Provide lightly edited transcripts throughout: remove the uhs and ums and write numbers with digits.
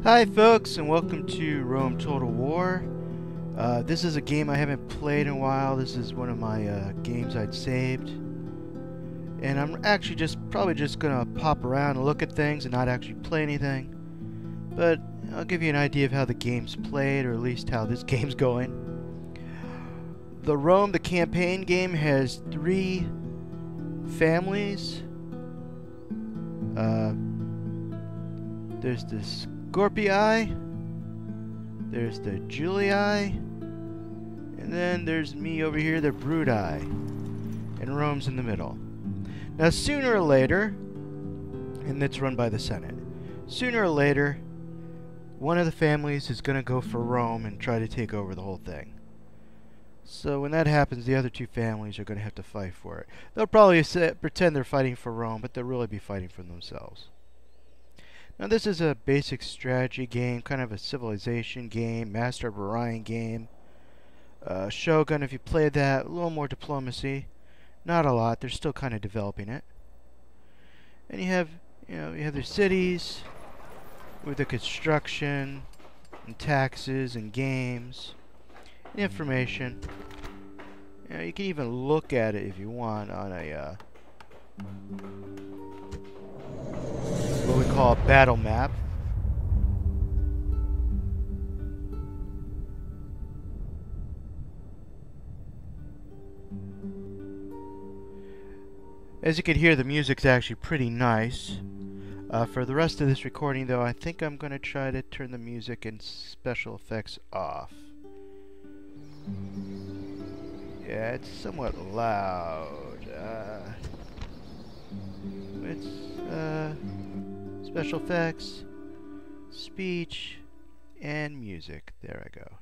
Hi folks, and welcome to Rome Total War. This is a game I haven't played in a while. This is one of my games I'd saved. And I'm actually probably just gonna pop around and look at things and not actually play anything. But I'll give you an idea of how the game's played, or at least how this game's going. The Rome, the campaign game, has 3 families. There's the Scorpii, there's the Julii, and then there's me over here, the Brudi, and Rome's in the middle. Now sooner or later, and it's run by the Senate, sooner or later, one of the families is going to go for Rome and try to take over the whole thing. So when that happens, the other 2 families are going to have to fight for it. They'll probably pretend they're fighting for Rome, but they'll really be fighting for themselves. Now this is a basic strategy game, kind of a civilization game, Master of Orion game. Shogun, if you played that, a little more diplomacy. Not a lot, they're still kind of developing it. And you have the cities with the construction and taxes and games and information. You can even look at it if you want on a what we call a battle map. As you can hear, the music's actually pretty nice. For the rest of this recording, though, I think I'm going to try to turn the music and special effects off. Yeah, it's somewhat loud. It's special effects, speech, and music. There I go.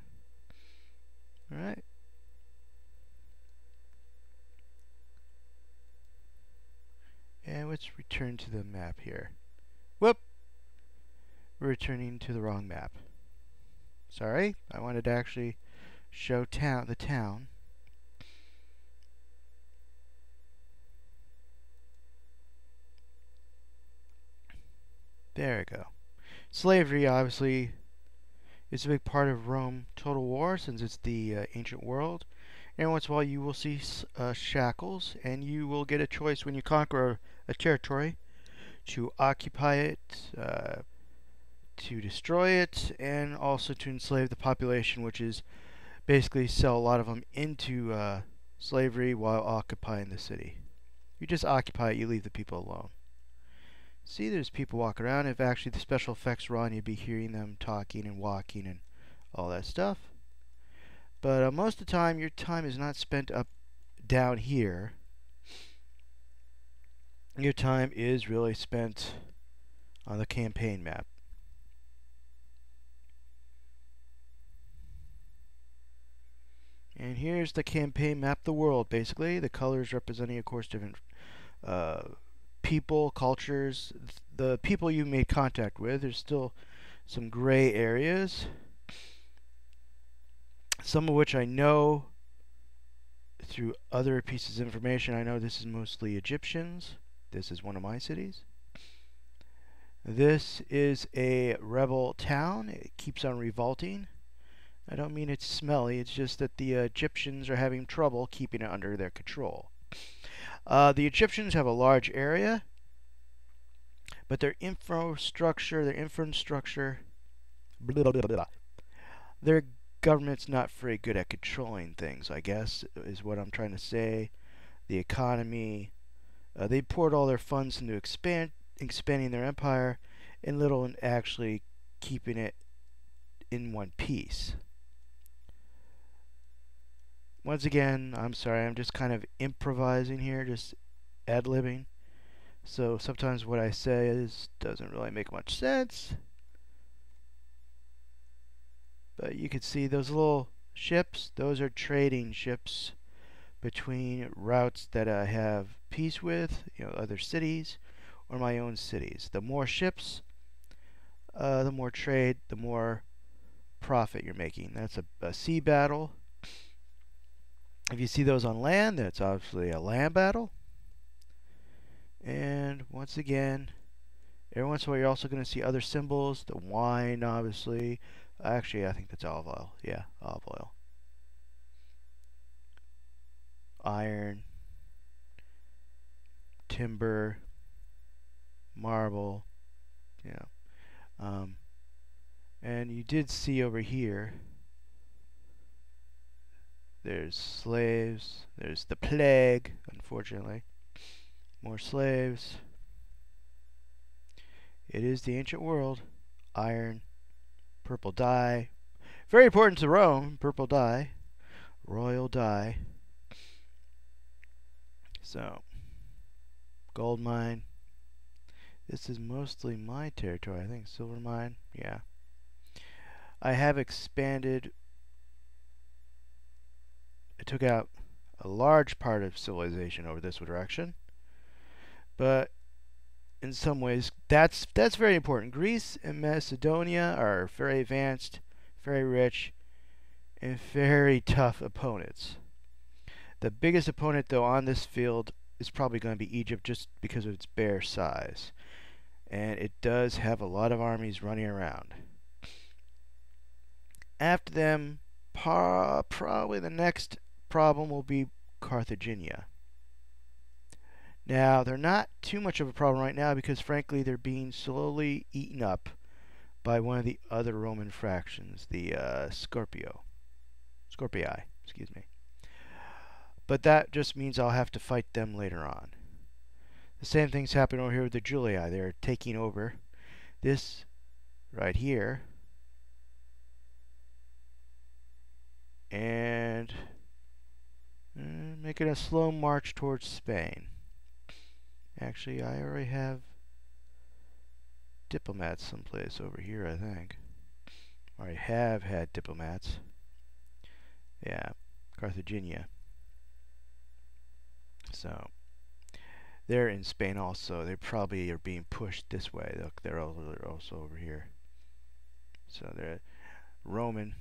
Alright. And let's return to the map here. Whoop! We're returning to the wrong map. Sorry, I wanted to actually show the town. There we go. Slavery, obviously, is a big part of Rome Total War, since it's the ancient world. And once in a while you will see shackles, and you will get a choice when you conquer a territory to occupy it, to destroy it, and also to enslave the population, which is basically sell a lot of them into slavery while occupying the city. You just occupy it, you leave the people alone. See, there's people walking around. If actually the special effects were on, you'd be hearing them talking and walking and all that stuff. But most of the time, your time is not spent down here. Your time is really spent on the campaign map. And here's the campaign map of the world, basically. The colors representing, of course, different people, cultures, the people you made contact with. There's still some gray areas, some of which I know through other pieces of information. I know this is mostly Egyptians. This is one of my cities. This is a rebel town. It keeps on revolting. I don't mean it's smelly, it's just that the Egyptians are having trouble keeping it under their control. The Egyptians have a large area, but their infrastructure, blah, blah, blah, blah. Their government's not very good at controlling things, I guess, is what I'm trying to say. The economy, they poured all their funds into expanding their empire, and little in actually keeping it in one piece. Once again, I'm sorry, I'm just kind of improvising here, just ad-libbing. So sometimes what I say doesn't really make much sense. But you can see those little ships, those are trading ships between routes that I have peace with, other cities, or my own cities. The more ships, the more trade, the more profit you're making. That's a sea battle. If you see those on land, that's obviously a land battle. And once again, Every once in a while, you're also going to see other symbols. The wine, obviously. Actually, I think that's olive oil. Yeah, olive oil. Iron, timber, marble. Yeah. And you did see over here, there's slaves. There's the plague, unfortunately. More slaves. It is the ancient world. Iron, purple dye. Very important to Rome, purple dye. Royal dye. So, gold mine. This is mostly my territory, I think. Silver mine, yeah. I have expanded. I took out a large part of civilization over this direction. But in some ways, that's very important. Greece and Macedonia are very advanced, very rich, and very tough opponents. The biggest opponent, though, on this field is probably going to be Egypt just because of its bare size. And it does have a lot of armies running around. After them, probably the next problem will be Carthagena. Now, they're not too much of a problem right now because, frankly, they're being slowly eaten up by one of the other Roman fractions, the Scorpii, excuse me. But that just means I'll have to fight them later on. The same thing's happening over here with the Julii. They're taking over this right here. And making a slow march towards Spain. Actually, I already have diplomats someplace over here, I think. Or I have had diplomats. Yeah, Carthagena. So, they're in Spain also. They probably are being pushed this way. Look, they're also over here. So they're Roman.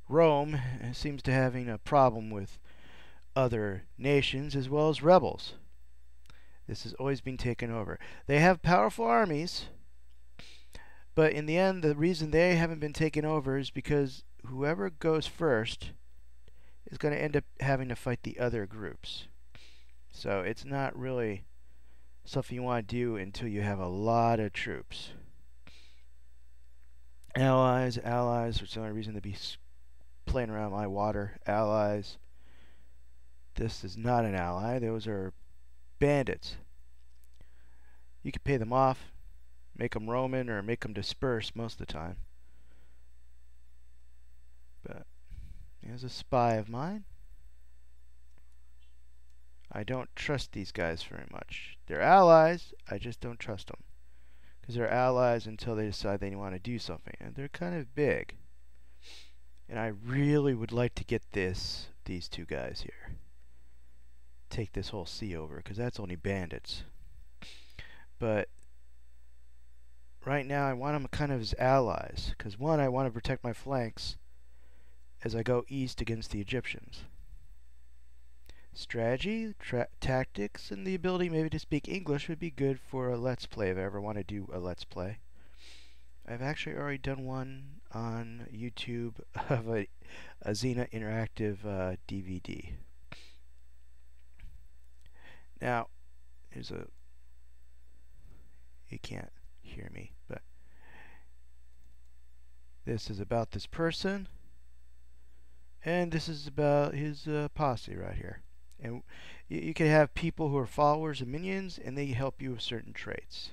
Rome seems to having a problem with other nations as well as rebels. This has always been taken over. They have powerful armies, but in the end, the reason they haven't been taken over is because whoever goes first is going to end up having to fight the other groups. So it's not really something you want to do until you have a lot of troops. Allies, there's the only reason to be playing around my water. Allies. This is not an ally. Those are bandits. You can pay them off, make them Roman, or make them disperse most of the time. But here's a spy of mine. I don't trust these guys very much. They're allies, I just don't trust them. Because they're allies until they decide they want to do something. And they're kind of big. And I really would like to get these two guys here. Take this whole sea over, because that's only bandits. But right now I want them kind of as allies. Because one, I want to protect my flanks as I go east against the Egyptians. Strategy, tactics, and the ability maybe to speak English would be good for a Let's Play if I ever want to do a Let's Play. I've actually already done one on YouTube of a Xena interactive DVD. Now, here's a... You can't hear me, but... This is about this person. And this is about his posse right here. And you can have people who are followers and minions, and they help you with certain traits.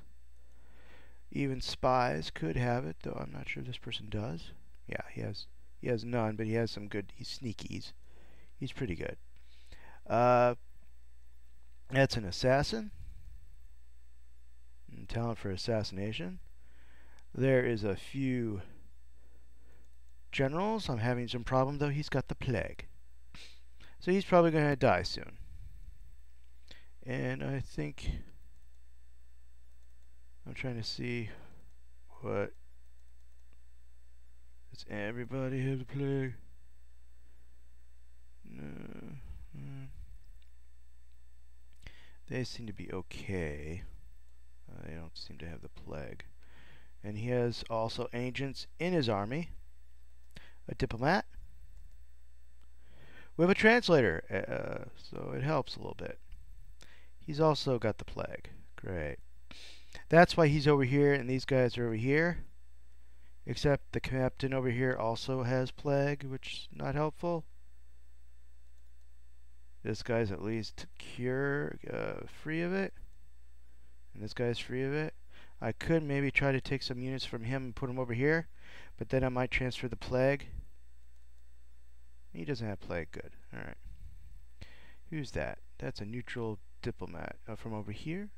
Even spies could have it, though I'm not sure if this person does. Yeah, he has none, but he has some good. He's sneaky. He's pretty good. That's an assassin. And talent for assassination. There is a few generals. I'm having some problem, though. He's got the plague. So he's probably going to die soon. And I think... I'm trying to see what... Does everybody have the plague? No. They seem to be okay. They don't seem to have the plague. And he has also agents in his army. A diplomat. We have a translator, so it helps a little bit. He's also got the plague. Great. That's why he's over here and these guys are over here. Except the captain over here also has plague, which is not helpful. This guy's at least free of it. And this guy's free of it. I could maybe try to take some units from him and put them over here. But then I might transfer the plague. He doesn't have plague. Good. Alright. Who's that? That's a neutral diplomat. From over here?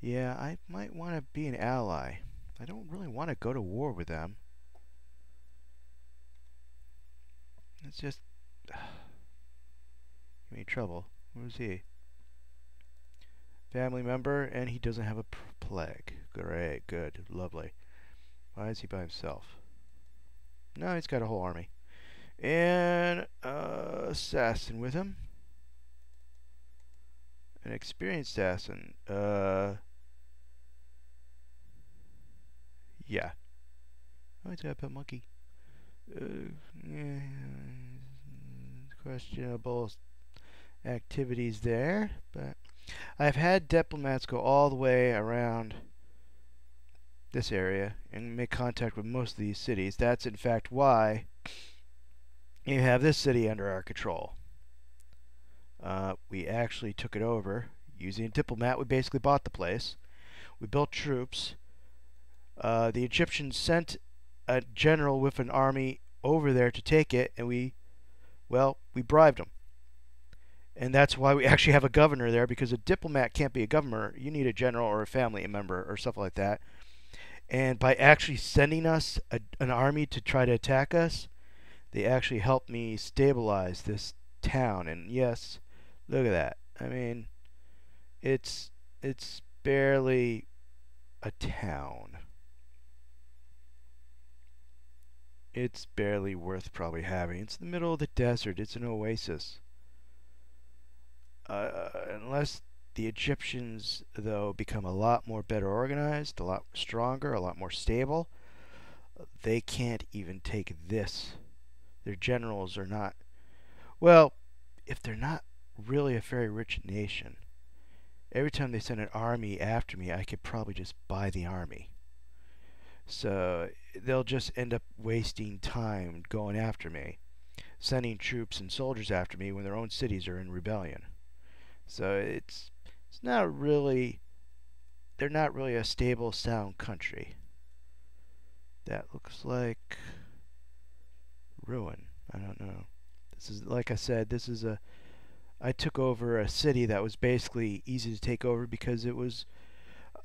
Yeah, I might want to be an ally. I don't really want to go to war with them. It's just... give me trouble. Who's he? Family member, and he doesn't have a plague. Great, good, lovely. Why is he by himself? No, he's got a whole army. And assassin with him. An experienced assassin. Yeah. Oh, he's got a pet monkey. Yeah, questionable activities there, but I've had diplomats go all the way around this area and make contact with most of these cities. That's in fact why you have this city under our control. We actually took it over using a diplomat. We basically bought the place. We built troops. The Egyptians sent a general with an army over there to take it, and we bribed them. And that's why we actually have a governor there, because a diplomat can't be a governor. You need a general or a family member or stuff like that. And by actually sending us an army to try to attack us, they actually helped me stabilize this town. And yes, look at that. I mean, it's barely a town. It's barely worth probably having. It's in the middle of the desert. It's an oasis. Unless the Egyptians, though, become a lot more better organized, a lot stronger, a lot more stable, they can't even take this. Their generals are not... Well, if they're not really a very rich nation, every time they send an army after me, I could probably just buy the army. So they'll just end up wasting time going after me, sending troops and soldiers after me when their own cities are in rebellion. So it's not really... they're not really a stable, sound country. That looks like ruin. I don't know. This is, like I said, this is I took over a city that was basically easy to take over because it was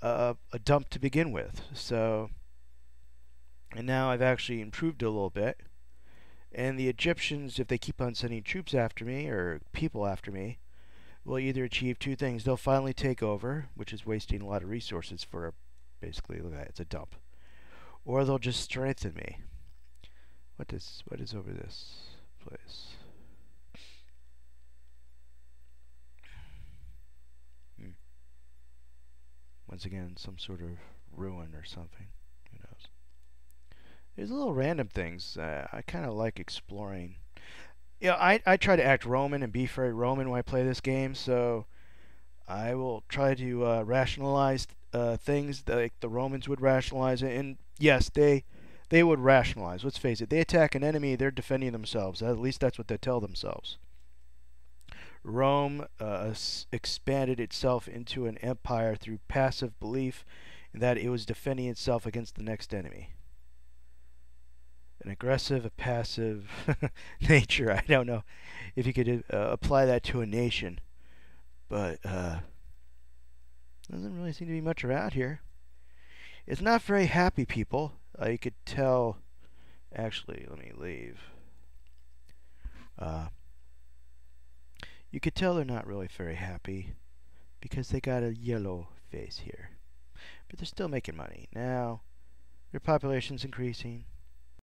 a dump to begin with. So, and now I've actually improved it a little bit. And the Egyptians, if they keep on sending troops after me, or people after me, will either achieve two things. They'll finally take over, which is wasting a lot of resources for basically, look at that, it's a dump. Or they'll just strengthen me. What is over this place? Once again, some sort of ruin or something. Who knows? There's little random things. I kind of like exploring. Yeah, I try to act Roman and be very Roman when I play this game, so I will try to rationalize things like the Romans would rationalize it. And yes, they would rationalize. Let's face it. They attack an enemy, they're defending themselves. At least that's what they tell themselves. Rome expanded itself into an empire through passive belief in that it was defending itself against the next enemy. An aggressive, a passive nature. I don't know if you could apply that to a nation, but doesn't really seem to be much around here. It's not very happy people. You could tell. Actually, let me leave. You could tell they're not really very happy because they got a yellow face here. But they're still making money. Now, their population's increasing.